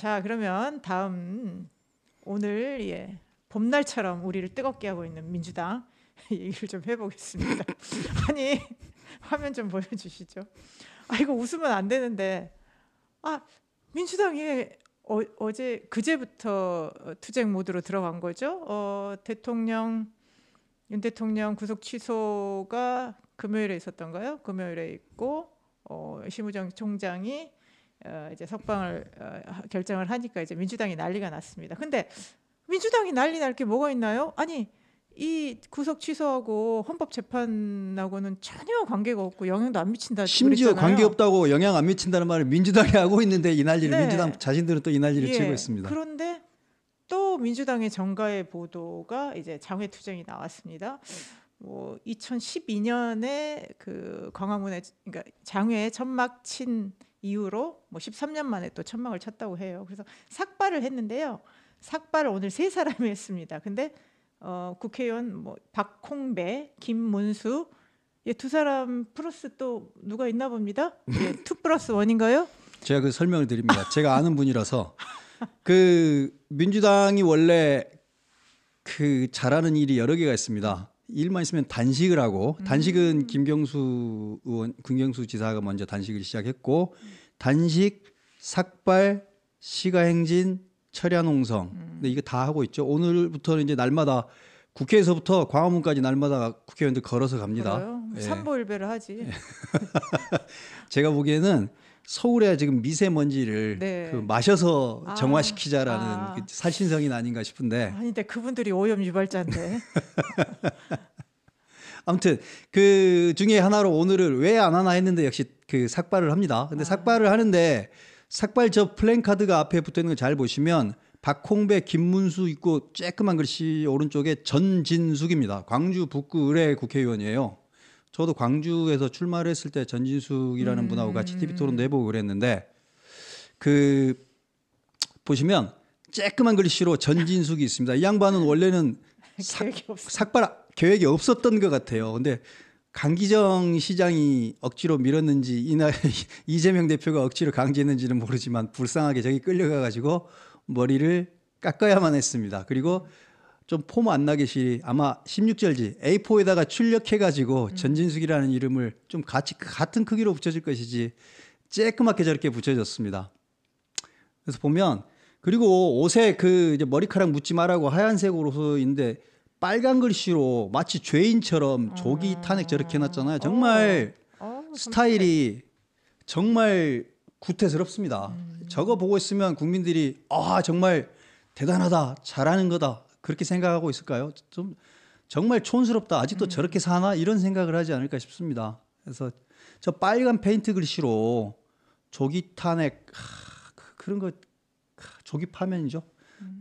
자, 그러면 다음 오늘 봄날처럼 우리를 뜨겁게 하고 있는 민주당 얘기를 좀 해보겠습니다. 아니 화면 좀 보여주시죠. 아 이거 웃으면 안 되는데 아 민주당이 어제 그제부터 투쟁 모드로 들어간 거죠. 윤 대통령 구속 취소가 금요일에 있었던가요? 금요일에 있고 심우정 총장이 이제 석방을 결정을 하니까 이제 민주당이 난리가 났습니다. 근데 민주당이 난리 날 게 뭐가 있나요? 아니 이 구속 취소하고 헌법재판하고는 전혀 관계가 없고 영향도 안 미친다 심지어 그랬잖아요. 관계없다고 영향 안 미친다는 말을 민주당이 하고 있는데 이 난리를 네. 민주당 자신들은 또 이 난리를 예. 치고 있습니다. 그런데 또 민주당의 정가의 보도가 이제 장외투쟁이 나왔습니다. 뭐 2012년에 그 광화문에 그러니까 장외에 천막 친 이후로 뭐 13년 만에 또 천막을 쳤다고 해요. 그래서 삭발을 했는데요. 삭발을 오늘 세 사람이 했습니다. 근데 국회의원 뭐 박홍배, 김문수 두 사람 플러스 또 누가 있나 봅니다. 2+1인가요? 제가 그 설명을 드립니다. 제가 아는 분이라서 그 민주당이 원래 그 잘하는 일이 여러 개가 있습니다. 일만 있으면 단식을 하고 단식은 김경수 지사가 먼저 단식을 시작했고 단식, 삭발, 시가행진, 철야농성. 근데 이거 다 하고 있죠. 오늘부터는 이제 날마다 국회에서부터 광화문까지 날마다 국회의원들 걸어서 갑니다. 예. 삼보일배를 하지. 제가 보기에는 서울의 지금 미세먼지를 네. 그 마셔서 정화시키자라는 그 살신성인 아닌가 싶은데. 아니 근데 그분들이 오염 유발자인데. 아무튼 그 중에 하나로 오늘을 왜 안 하나 했는데 역시 그 삭발을 합니다. 근데 삭발을 하는데 삭발 저 플랜카드가 앞에 붙어 있는 거 잘 보시면 박홍배, 김문수 있고 쬐끄만 글씨 오른쪽에 전진숙입니다. 광주 북구 의뢰 국회의원이에요. 저도 광주에서 출마를 했을 때 전진숙이라는 분하고 같이 TV 토론도 해보고 그랬는데 그 보시면 쬐끄만 글씨로 전진숙이 있습니다. 이 양반은 원래는 삭발 계획이 없었던 것 같아요. 근데 강기정 시장이 억지로 밀었는지 이날 이재명 대표가 억지로 강제했는지는 모르지만 불쌍하게 저기 끌려가 가지고 머리를 깎아야만 했습니다. 그리고 좀 폼 안 나게 아마 16절지 A4에다가 출력해 가지고 전진숙이라는 이름을 좀 같은 크기로 붙여질 것이지 쬐끄맣게 저렇게 붙여졌습니다. 그래서 보면 그리고 옷에 그 이제 머리카락 묻지 말라고 하얀색으로 있는데 빨간 글씨로 마치 죄인처럼 조기 탄핵 저렇게 해놨잖아요. 정말 스타일이 정말 구태스럽습니다. 저거 보고 있으면 국민들이 정말 대단하다, 잘하는 거다 그렇게 생각하고 있을까요? 좀 정말 촌스럽다. 아직도 저렇게 사나 이런 생각을 하지 않을까 싶습니다. 그래서 저 빨간 페인트 글씨로 조기 탄핵 그런 거 조기 파면이죠.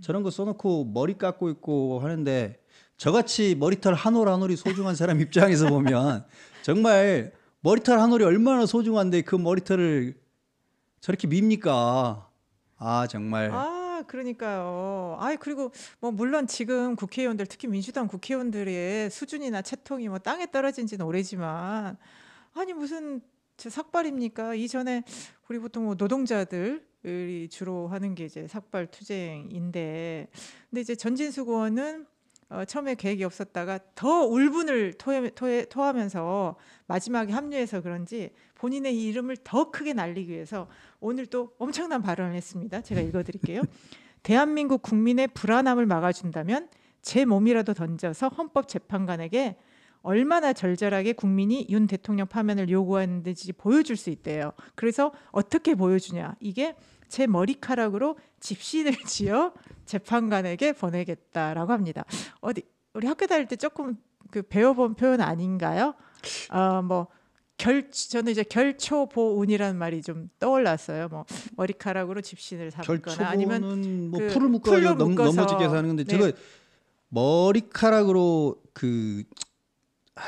저런 거 써놓고 머리 깎고 있고 하는데 저같이 머리털 한 올 한 올이 소중한 사람 입장에서 보면 정말 머리털 한 올이 얼마나 소중한데 그 머리털을 저렇게 밉니까? 정말. 그러니까요. 그리고 뭐 물론 지금 국회의원들 특히 민주당 국회의원들의 수준이나 채통이 뭐 땅에 떨어진 지는 오래지만 아니 무슨 삭발입니까? 이전에 우리 보통 뭐 노동자들이 주로 하는 게 이제 삭발 투쟁인데 근데 이제 전진숙 의원은 처음에 계획이 없었다가 더 울분을 토하면서 마지막에 합류해서 그런지 본인의 이름을 더 크게 날리기 위해서 오늘 또 엄청난 발언을 했습니다. 제가 읽어드릴게요. 대한민국 국민의 불안함을 막아준다면 제 몸이라도 던져서 헌법재판관에게 얼마나 절절하게 국민이 윤 대통령 파면을 요구하는지 보여줄 수 있대요. 그래서 어떻게 보여주냐. 이게 제 머리카락으로 집신을 지어 재판관에게 보내겠다라고 합니다. 우리 학교 다닐 때 조금 그 배워본 표현 아닌가요? 저는 이제 결초보운이라는 말이 좀 떠올랐어요. 뭐 머리카락으로 집신을 잡거나 아니면 뭐 풀을 묶어서 넘어지게 해서 하는 건데 제가 머리카락으로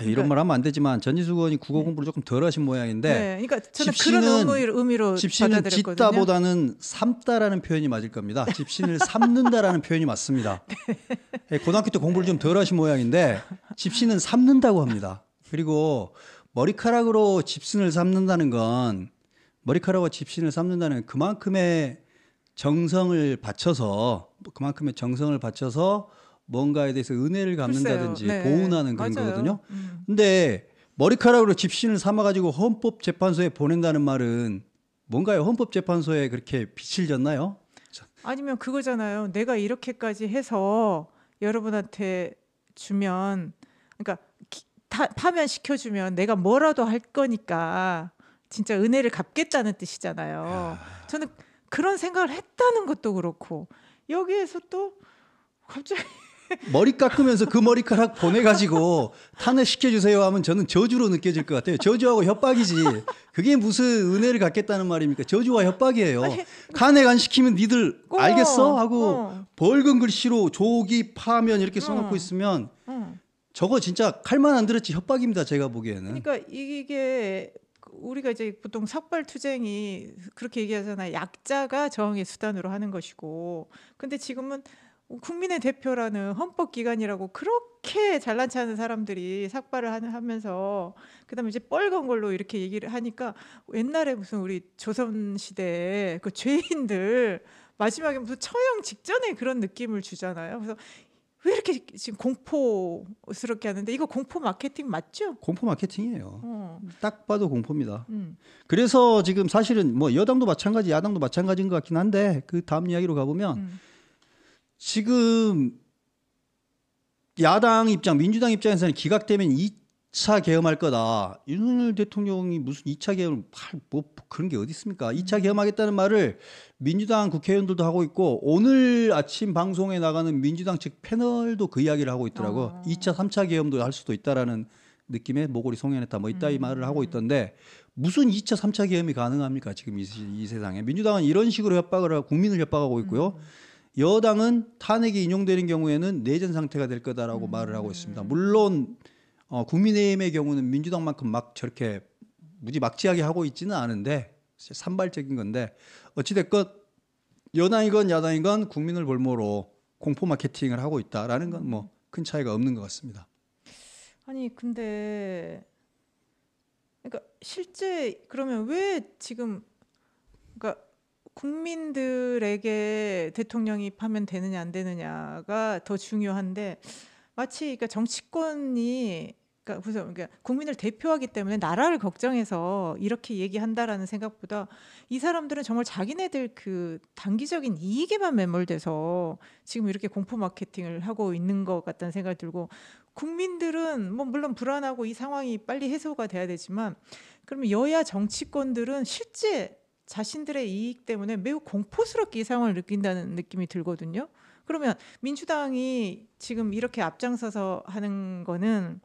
이런 말 하면 안 되지만 전진숙 의원이 국어 공부를 조금 덜 하신 모양인데 그러니까 저는 그런 의미로 집신은 받아들였거든요. 짓다보다는 삶다라는 표현이 맞을 겁니다. 집신을 삶는다라는 표현이 맞습니다. 고등학교 때 공부를 좀 덜 하신 모양인데 집신은 삶는다고 합니다. 그리고 머리카락으로 집신을 삶는다는 건 그만큼의 정성을 바쳐서 그만큼의 정성을 바쳐서 뭔가에 대해서 은혜를 글쎄요. 갚는다든지 네. 보은하는 그런 맞아요. 거거든요. 근데 머리카락으로 집신을 삼아가지고 헌법재판소에 보낸다는 말은 뭔가요? 헌법재판소에 그렇게 빛을 졌나요? 아니면 그거잖아요. 내가 이렇게까지 해서 여러분한테 주면, 그러니까 파면시켜주면 내가 뭐라도 할 거니까 진짜 은혜를 갚겠다는 뜻이잖아요. 저는 그런 생각을 했다는 것도 그렇고 여기에서 또 갑자기 머리 깎으면서 그 머리카락 보내가지고 탄핵시켜주세요 하면 저는 저주로 느껴질 것 같아요. 저주하고 협박이지. 그게 무슨 은혜를 갚겠다는 말입니까? 저주와 협박이에요. 아니, 탄핵 안 시키면 니들 알겠어? 하고 어, 벌금 글씨로 조기 파면 이렇게 써놓고 어, 있으면 어. 저거 진짜 칼만 안 들었지 협박입니다. 제가 보기에는. 그러니까 이게 우리가 이제 보통 삭발투쟁이 그렇게 얘기하잖아요. 약자가 저항의 수단으로 하는 것이고, 근데 지금은 국민의 대표라는 헌법기관이라고 그렇게 잘난 체하는 사람들이 삭발을 하면서 그다음에 이제 뻘건 걸로 이렇게 얘기를 하니까 옛날에 무슨 우리 조선 시대에 그 죄인들 마지막에 무슨 처형 직전에 그런 느낌을 주잖아요. 그래서 왜 이렇게 지금 공포스럽게 하는데 이거 공포 마케팅 맞죠? 공포 마케팅이에요. 어. 딱 봐도 공포입니다. 음. 그래서 지금 사실은 뭐 여당도 마찬가지, 야당도 마찬가지인 것 같긴 한데 그 다음 이야기로 가보면 음. 지금 야당 입장, 민주당 입장에서는 기각되면 2차 계엄할 거다. 윤석열 대통령이 무슨 2차 계엄을 뭐 그런 게 어디 있습니까? 2차 계엄하겠다는 말을 민주당 국회의원들도 하고 있고 오늘 아침 방송에 나가는 민주당 측 패널도 그 이야기를 하고 있더라고. 2차, 3차 계엄도 할 수도 있다라는 느낌의 모골이 송연했다. 뭐 이따 이 말을 하고 있던데 무슨 2차, 3차 계엄이 가능합니까? 지금 이 세상에. 민주당은 이런 식으로 협박을 하고 국민을 협박하고 있고요. 여당은 탄핵이 인용되는 경우에는 내전 상태가 될 거다라고 말을 하고 있습니다. 물론 국민의힘의 경우는 민주당만큼 막 저렇게 무지막지하게 하고 있지는 않은데 산발적인 건데 어찌됐건 여당이건 야당이건 국민을 볼모로 공포 마케팅을 하고 있다라는 건 뭐 큰 차이가 없는 것 같습니다. 아니 근데 그러니까 실제 그러면 왜 지금 그러니까 국민들에게 대통령이 파면 되느냐 안 되느냐가 더 중요한데 마치 그러니까 정치권이 그러니까 국민을 대표하기 때문에 나라를 걱정해서 이렇게 얘기한다라는 생각보다 이 사람들은 정말 자기네들 그 단기적인 이익에만 매몰돼서 지금 이렇게 공포 마케팅을 하고 있는 것 같다는 생각이 들고 국민들은 뭐 물론 불안하고 이 상황이 빨리 해소가 돼야 되지만 그러면 여야 정치권들은 실제 자신들의 이익 때문에 매우 공포스럽게 이 상황을 느낀다는 느낌이 들거든요. 그러면 민주당이 지금 이렇게 앞장서서 하는 거는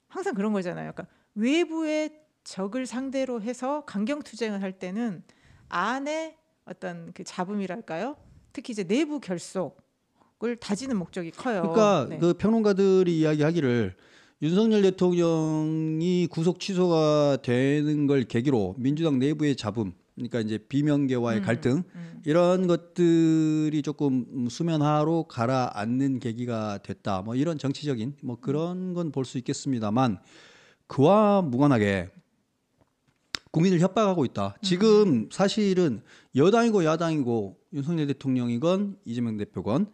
항상 그런 거잖아요. 그러니까 외부의 적을 상대로 해서 강경투쟁을 할 때는 안에 어떤 그 잡음이랄까요? 특히 이제 내부 결속을 다지는 목적이 커요. 그러니까 네. 그 평론가들이 이야기하기를 윤석열 대통령이 구속 취소가 되는 걸 계기로 민주당 내부의 잡음, 그러니까 이제 비명계와의 갈등 이런 것들이 조금 수면하로 가라앉는 계기가 됐다. 뭐 이런 정치적인 뭐 그런 건 볼 수 있겠습니다만 그와 무관하게 국민을 협박하고 있다. 지금 사실은 여당이고 야당이고 윤석열 대통령이건 이재명 대표건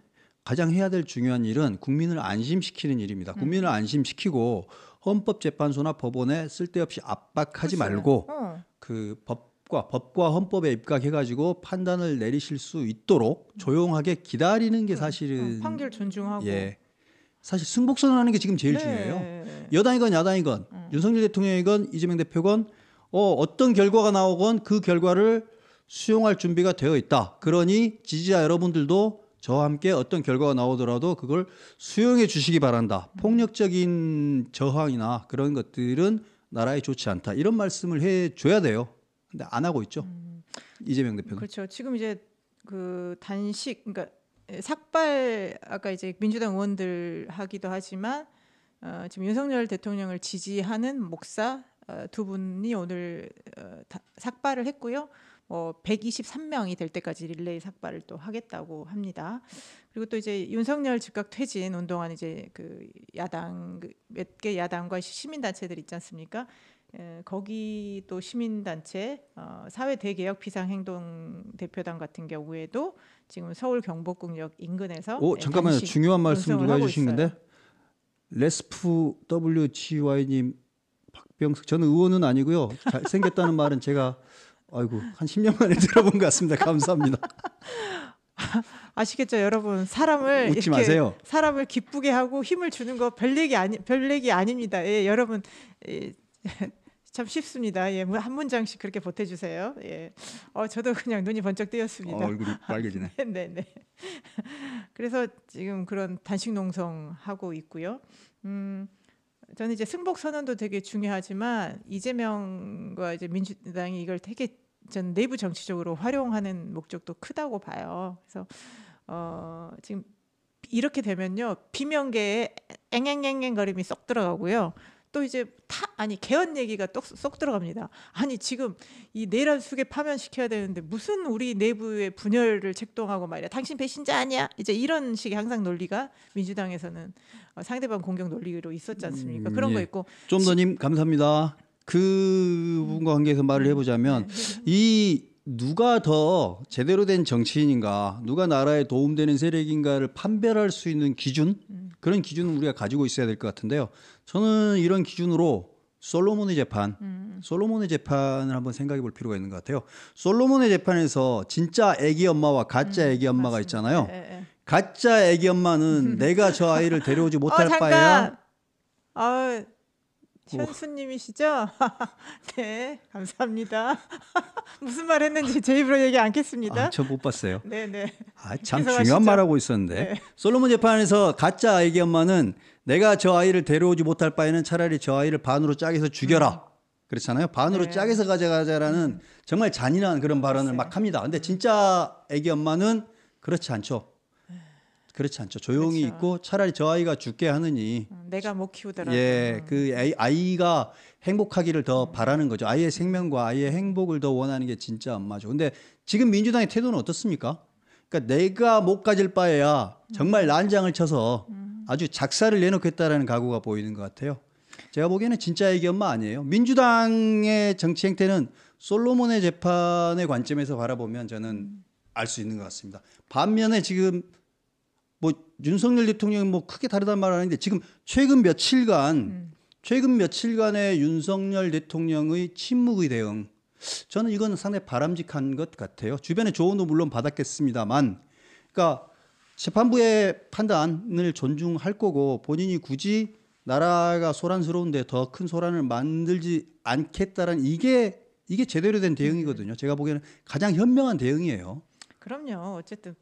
가장 해야 될 중요한 일은 국민을 안심시키는 일입니다. 국민을 안심시키고 헌법재판소나 법원에 쓸데없이 압박하지 글쎄. 말고 그 법과 헌법에 입각해가지고 판단을 내리실 수 있도록 조용하게 기다리는 게 사실은 판결 존중하고. 예 사실 승복선언하는 게 지금 제일 네. 중요해요. 여당이건 야당이건 윤석열 대통령이건 이재명 대표건 어떤 결과가 나오건 그 결과를 수용할 준비가 되어 있다. 그러니 지지자 여러분들도 저와 함께 어떤 결과가 나오더라도 그걸 수용해 주시기 바란다. 폭력적인 저항이나 그런 것들은 나라에 좋지 않다. 이런 말씀을 해 줘야 돼요. 근데 안 하고 있죠. 이재명 대표는. 그렇죠. 지금 이제 그 단식 그러니까 삭발 아까 이제 민주당 의원들 하기도 하지만 지금 윤석열 대통령을 지지하는 목사 두 분이 오늘 삭발을 했고요. 123명이 될 때까지 릴레이 삭발을 또 하겠다고 합니다. 그리고 또 이제 윤석열 즉각 퇴진 운동한 이제 그 야당 몇 개 야당과 시민단체들 있지 않습니까? 거기 또 시민단체 사회 대개혁 비상행동 대표단 같은 경우에도 지금 서울 경복궁역 인근에서 잠깐만요. 단식 중요한 말씀 농성을 누가 하고 해주신 있어요. 건데 레스프 WGY님 박병석 저는 의원은 아니고요. 잘생겼다는 말은 제가 아이고 한 10년 만에 들어본 것 같습니다. 감사합니다. 아시겠죠, 여러분? 사람을 웃지 이렇게 마세요. 사람을 기쁘게 하고 힘을 주는 거 별 얘기 아닙니다. 예, 여러분 참 쉽습니다. 예, 한 문장씩 그렇게 보태주세요. 예, 저도 그냥 눈이 번쩍 뜨였습니다. 얼굴이 빨개지네. 네, 네. 그래서 지금 그런 단식 농성 하고 있고요. 저는 이제 승복 선언도 되게 중요하지만 이재명과 이제 민주당이 이걸 되게 전 내부 정치적으로 활용하는 목적도 크다고 봐요. 그래서 지금 이렇게 되면요 비명계에 앵앵앵앵거림이 쏙 들어가고요. 또 이제 개헌 얘기가 쏙 들어갑니다. 아니 지금 이 내란 수계 파면시켜야 되는데 무슨 우리 내부의 분열을 책동하고 말이야. 당신 배신자 아니야? 이제 이런 식의 항상 논리가 민주당에서는 상대방 공격 논리로 있었지 않습니까? 그런 예. 거 있고. 좀더님 감사합니다. 그분과 관계해서 말을 해보자면 이 누가 더 제대로 된 정치인인가, 누가 나라에 도움되는 세력인가를 판별할 수 있는 기준, 그런 기준은 우리가 가지고 있어야 될 것 같은데요. 저는 이런 기준으로 솔로몬의 재판을 한번 생각해 볼 필요가 있는 것 같아요. 솔로몬의 재판에서 진짜 애기 엄마와 가짜 애기 엄마가 맞습니다. 있잖아요. 예. 가짜 애기 엄마는 내가 저 아이를 데려오지 못할 잠깐. 바에야. 현수님이시죠? 네, 감사합니다. 무슨 말 했는지 제 입으로 얘기 않겠습니다. 저 못 봤어요. 네. 참 계속하시죠. 중요한 말하고 있었는데. 네. 솔로몬 재판에서 가짜 애기 엄마는 내가 저 아이를 데려오지 못할 바에는 차라리 저 아이를 반으로 짜게서 죽여라. 그렇잖아요. 반으로 네. 짜게서 가져가자라는 정말 잔인한 그런 발언을 막 합니다. 근데 진짜 애기 엄마는 그렇지 않죠. 조용히 그렇죠. 있고 차라리 저 아이가 죽게 하느니. 내가 못 키우더라도. 그 아이가 행복하기를 더 바라는 거죠. 아이의 생명과 아이의 행복을 더 원하는 게 진짜 엄마죠. 근데 지금 민주당의 태도는 어떻습니까? 그러니까 내가 못 가질 바에야 정말 난장을 쳐서 아주 작사를 내놓겠다라는 각오가 보이는 것 같아요. 제가 보기에는 진짜 애기 엄마 아니에요. 민주당의 정치 행태는 솔로몬의 재판의 관점에서 바라보면 저는 알 수 있는 것 같습니다. 반면에 지금 뭐 윤석열 대통령이 뭐 크게 다르다는 말은 아닌데 지금 최근 며칠간의 윤석열 대통령의 침묵의 대응, 저는 이건 상당히 바람직한 것 같아요. 주변의 조언도 물론 받았겠습니다만, 그러니까 재판부의 판단을 존중할 거고 본인이 굳이 나라가 소란스러운데 더 큰 소란을 만들지 않겠다라는 이게 제대로 된 대응이거든요. 제가 보기에는 가장 현명한 대응이에요. 그럼요. 어쨌든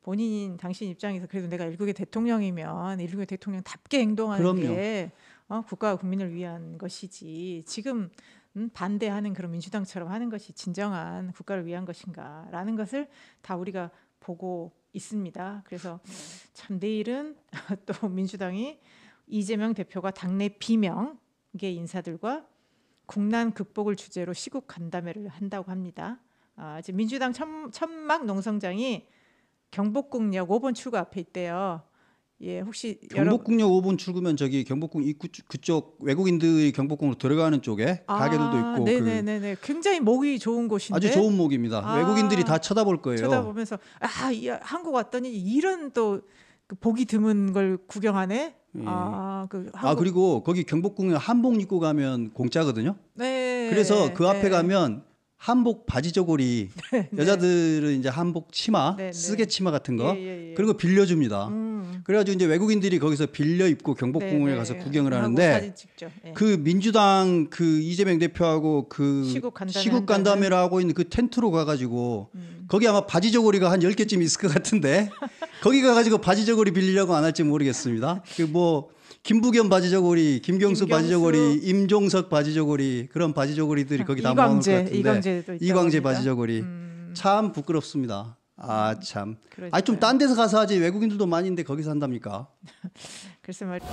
본인 당신 입장에서 그래도 내가 일국의 대통령이면 일국의 대통령답게 행동하는 그럼요. 게 국가와 국민을 위한 것이지 지금 반대하는 그런 민주당처럼 하는 것이 진정한 국가를 위한 것인가라는 것을 다 우리가 보고 있습니다. 그래서 참 내일은 또 민주당이 이재명 대표가 당내 비명계 인사들과 국난 극복을 주제로 시국 간담회를 한다고 합니다. 지금 민주당 천막 농성장이 경복궁역 5번 출구 앞에 있대요. 예, 혹시 경복궁역 5번 출구면 저기 경복궁 입구 그쪽 외국인들이 경복궁으로 들어가는 쪽에 가게들도 있고 네네네네. 굉장히 목이 좋은 곳인데 아주 좋은 목입니다. 외국인들이 다 쳐다볼 거예요. 쳐다보면서 한국 왔더니 이런 또 그 보기 드문 걸 구경하네. 예. 그리고 거기 경복궁에 한복 입고 가면 공짜거든요. 네. 그래서 그 앞에 가면 한복 바지 저고리, 여자들은 이제 한복 치마, 쓰개 치마 같은 거 그런 거 빌려줍니다. 그래가지고 이제 외국인들이 거기서 빌려 입고 경복궁에 가서 구경을 하는데 사진 찍죠. 그 민주당 그 이재명 대표하고 그 시국 간담회를 하고 있는 그 텐트로 가가지고 거기 아마 바지 저고리가 한 10개쯤 있을 것 같은데 거기 가가지고 바지 저고리 빌리려고 안 할지 모르겠습니다. 그 뭐 김부겸 바지 저고리, 김경수 바지 저고리, 임종석 바지 저고리 그런 바지 저고리들이 거기 다 모은 것 같은데 이광재 바지 저고리 참 부끄럽습니다. 참. 좀 딴 데서 가서 하지 외국인들도 많이 있는데 거기서 한답니까? 글쎄 말이야.